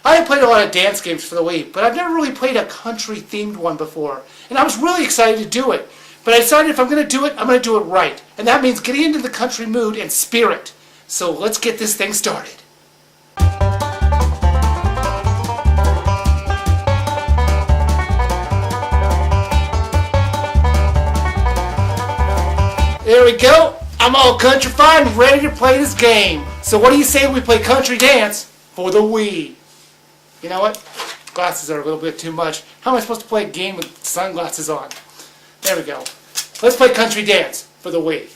I have played a lot of dance games for the Wii, but I've never really played a country-themed one before. And I was really excited to do it. But I decided if I'm going to do it, I'm going to do it right. And that means getting into the country mood and spirit. So let's get this thing started. There we go. I'm all countrified and ready to play this game. So what do you say we play country dance for the Wii? You know what? Glasses are a little bit too much. How am I supposed to play a game with sunglasses on? There we go. Let's play country dance for the Wii.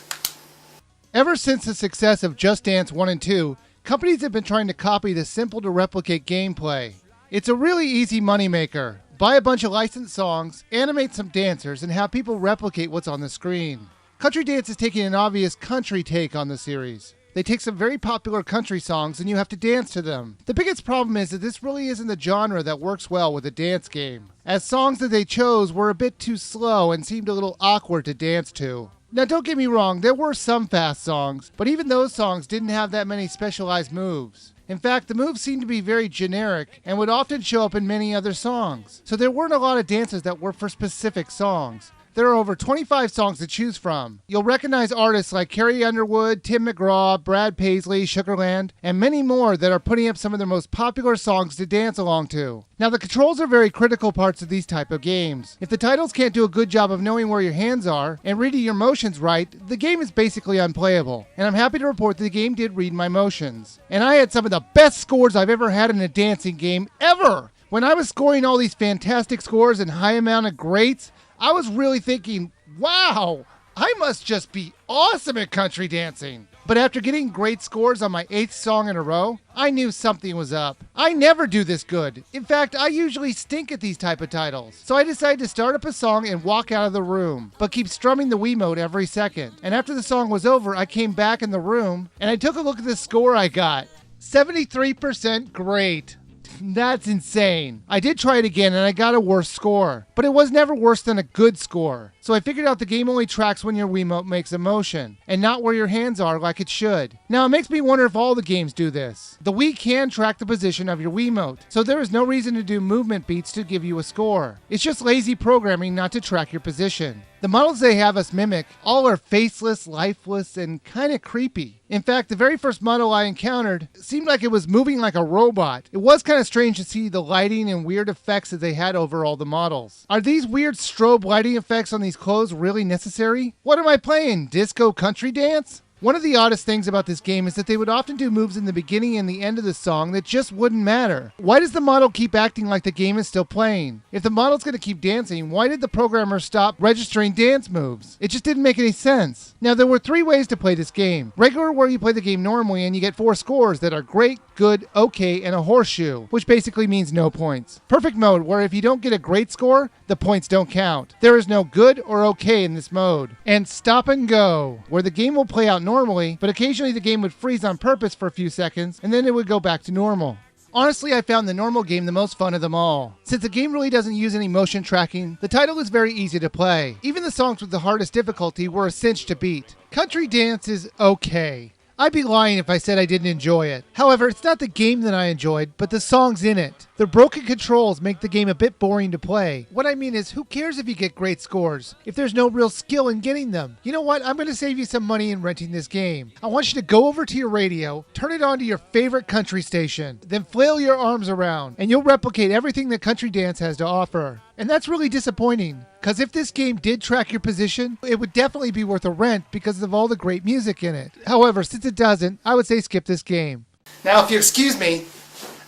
Ever since the success of Just Dance 1 and 2, companies have been trying to copy the simple-to-replicate gameplay. It's a really easy moneymaker. Buy a bunch of licensed songs, animate some dancers, and have people replicate what's on the screen. Country Dance is taking an obvious country take on the series. They take some very popular country songs and you have to dance to them. The biggest problem is that this really isn't the genre that works well with a dance game, as songs that they chose were a bit too slow and seemed a little awkward to dance to. Now don't get me wrong, there were some fast songs, but even those songs didn't have that many specialized moves. In fact, the moves seemed to be very generic and would often show up in many other songs. So there weren't a lot of dances that were for specific songs. There are over 25 songs to choose from. You'll recognize artists like Carrie Underwood, Tim McGraw, Brad Paisley, Sugarland, and many more that are putting up some of their most popular songs to dance along to. Now the controls are very critical parts of these type of games. If the titles can't do a good job of knowing where your hands are and reading your motions right, the game is basically unplayable. And I'm happy to report that the game did read my motions. And I had some of the best scores I've ever had in a dancing game ever! When I was scoring all these fantastic scores and high amount of greats, I was really thinking, wow, I must just be awesome at country dancing. But after getting great scores on my 8th song in a row, I knew something was up. I never do this good. In fact, I usually stink at these type of titles. So I decided to start up a song and walk out of the room, but keep strumming the Wiimote every second. And after the song was over, I came back in the room and I took a look at the score I got. 73% great. That's insane. I did try it again and I got a worse score, but it was never worse than a good score. So I figured out the game only tracks when your Wiimote makes a motion, and not where your hands are like it should. Now it makes me wonder if all the games do this. The Wii can track the position of your Wiimote, so there is no reason to do movement beats to give you a score. It's just lazy programming not to track your position. The models they have us mimic all are faceless, lifeless, and kinda creepy. In fact, the very first model I encountered seemed like it was moving like a robot. It was kinda strange to see the lighting and weird effects that they had over all the models. Are these weird strobe lighting effects on these clothes really necessary? What am I playing? Disco country dance? One of the oddest things about this game is that they would often do moves in the beginning and the end of the song that just wouldn't matter. Why does the model keep acting like the game is still playing? If the model's going to keep dancing, why did the programmer stop registering dance moves? It just didn't make any sense. Now, there were 3 ways to play this game. Regular, where you play the game normally and you get 4 scores that are great, good, okay, and a horseshoe, which basically means no points. Perfect mode, where if you don't get a great score, the points don't count. There is no good or okay in this mode. And stop and go, where the game will play out normally, but occasionally the game would freeze on purpose for a few seconds, and then it would go back to normal. Honestly, I found the normal game the most fun of them all. Since the game really doesn't use any motion tracking, the title is very easy to play. Even the songs with the hardest difficulty were a cinch to beat. Country Dance is okay. I'd be lying if I said I didn't enjoy it. However, it's not the game that I enjoyed, but the songs in it. The broken controls make the game a bit boring to play. What I mean is, who cares if you get great scores, if there's no real skill in getting them? You know what? I'm going to save you some money in renting this game. I want you to go over to your radio, turn it on to your favorite country station, then flail your arms around, and you'll replicate everything that Country Dance has to offer. And that's really disappointing, because if this game did track your position, it would definitely be worth a rent because of all the great music in it. However, since it doesn't, I would say skip this game. Now, if you excuse me,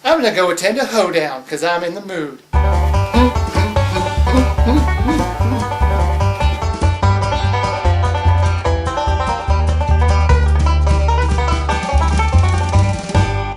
I'm going to go attend a hoedown because I'm in the mood.